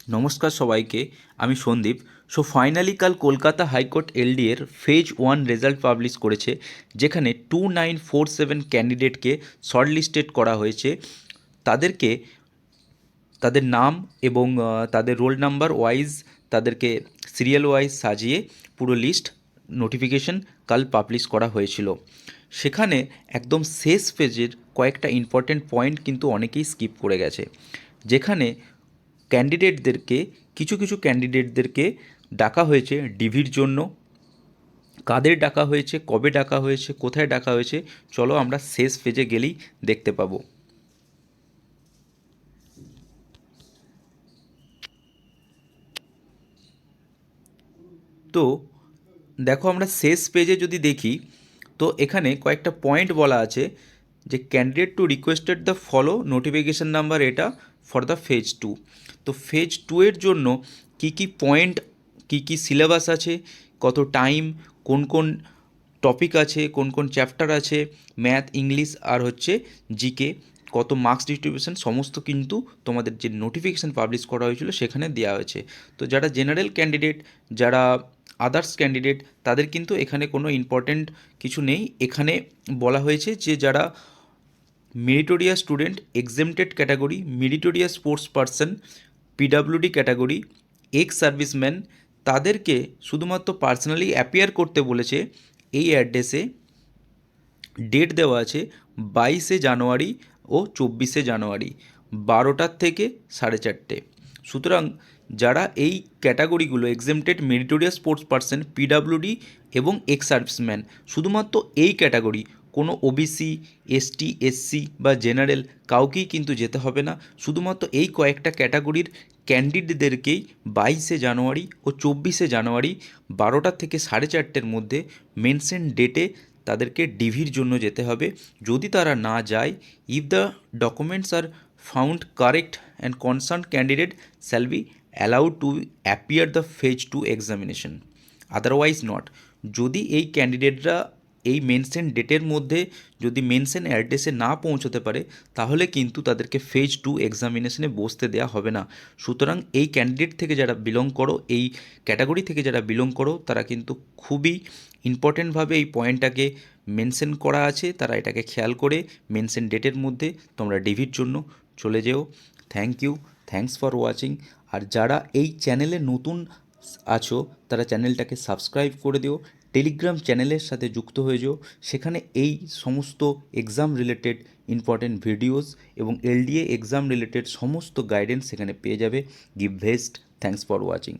নমস্কার সবাইকে, আমি সন্দীপ। সো ফাইনালি কাল কলকাতা হাইকোর্ট এলডি এর ফেজ 1 রেজাল্ট পাবলিশ করেছে, যেখানে 2947 ক্যান্ডিডেটকে শর্টলিস্টেড করা হয়েছে। তাদেরকে তাদের নাম এবং তাদের রোল নাম্বার ওয়াইজ, তাদেরকে সিরিয়াল ওয়াইজ সাজিয়ে পুরো লিস্ট নোটিফিকেশন কাল পাবলিশ করা হয়েছিল। সেখানে একদম শেষ পেজের কয়েকটা ইম্পর্টেন্ট পয়েন্ট কিন্তু অনেকেই স্কিপ করে গেছে, যেখানে ক্যান্ডিডেটদেরকে কিছু কিছু ক্যান্ডিডেটদেরকে ডাকা হয়েছে ডিভির জন্য। কাদের ডাকা হয়েছে, কবে ডাকা হয়েছে, কোথায় ডাকা হয়েছে, চলো আমরা শেষ পেজে গেলেই দেখতে পাবো। তো দেখো, আমরা শেষ পেজে যদি দেখি, তো এখানে কয়েকটা পয়েন্ট বলা আছে যে candidate to requested the follow notification number এটা ফর দ্য ফেজ 2। তো ফেজ 2 এর জন্য কি কি পয়েন্ট, কি কি সিলেবাস আছে, কত টাইম, কোন কোন টপিক আছে, কোন কোন চ্যাপ্টার আছে, ম্যাথ, ইংলিশ আর হচ্ছে জিকে, কত মার্কস ডিস্ট্রিবিউশন, সমস্ত কিন্তু তোমাদের যে নোটিফিকেশান পাবলিশ করা হয়েছিল সেখানে দেওয়া হয়েছে। তো যারা জেনারেল ক্যান্ডিডেট, যারা আদার্স ক্যান্ডিডেট, তাদের কিন্তু এখানে কোনো ইম্পর্ট্যান্ট কিছু নেই। এখানে বলা হয়েছে যে যারা meritorious student, exempted category, meritorious sports person, PWD category, ex serviceman, তাদেরকে শুধুমাত্র পার্সোনালি অ্যাপিয়ার করতে বলেছে। এই অ্যাড্রেসে ডেট দেওয়া আছে 22শে জানুয়ারি ও 24শে জানুয়ারি, 12টার থেকে 4:30। সুতরাং যারা এই ক্যাটাগরিগুলো exempted, meritorious sports person, PWD এবং এক্স সার্ভিসম্যান, শুধুমাত্র এই ক্যাটাগরি, কোনো ওবিসি, এসটি, এসসি বা জেনারেল কাউকেই কিন্তু যেতে হবে না। শুধুমাত্র এই কয়েকটা ক্যাটাগরির ক্যান্ডিডেটদেরকেই 22শে জানুয়ারি ও 24শে জানুয়ারি 12টা থেকে 4:30-র মধ্যে মেনশন ডেটে তাদেরকে ডিভির জন্য যেতে হবে। যদি তারা না যায়, if the documents are found correct and concern candidate shall be allowed to appear the phase 2 examination, otherwise not. যদি এই ক্যান্ডিডেটরা এই মেনশন ডেটের মধ্যে যদি মেনশন অ্যাড্রেসে না পৌঁছতে পারে, তাহলে কিন্তু তাদেরকে ফেজ 2 এক্সামিনেশনে বসতে দেওয়া হবে না। সুতরাং এই ক্যান্ডিডেট থেকে যারা বিলং করো, এই ক্যাটাগরি থেকে যারা বিলং করো, তারা কিন্তু খুবই ইম্পর্টেন্টভাবে এই পয়েন্টটাকে মেনশন করা আছে, তারা এটাকে খেয়াল করে মেনশন ডেটের মধ্যে তোমরা ডিভির জন্য চলে যেও। Thank you, thanks for watching. আর যারা এই চ্যানেলে নতুন আছো, তারা চ্যানেলটাকে সাবস্ক্রাইব করে দিও, টেলিগ্রাম চ্যানেলের সাথে যুক্ত হয়ে যাও। সেখানে এই সমস্ত এক্সাম রিলেটেড ইম্পর্টেন্ট ভিডিওস এবং এলডিএ এক্সাম রিলেটেড সমস্ত গাইডেন্স সেখানে পেয়ে যাবে। Give best, thanks for watching.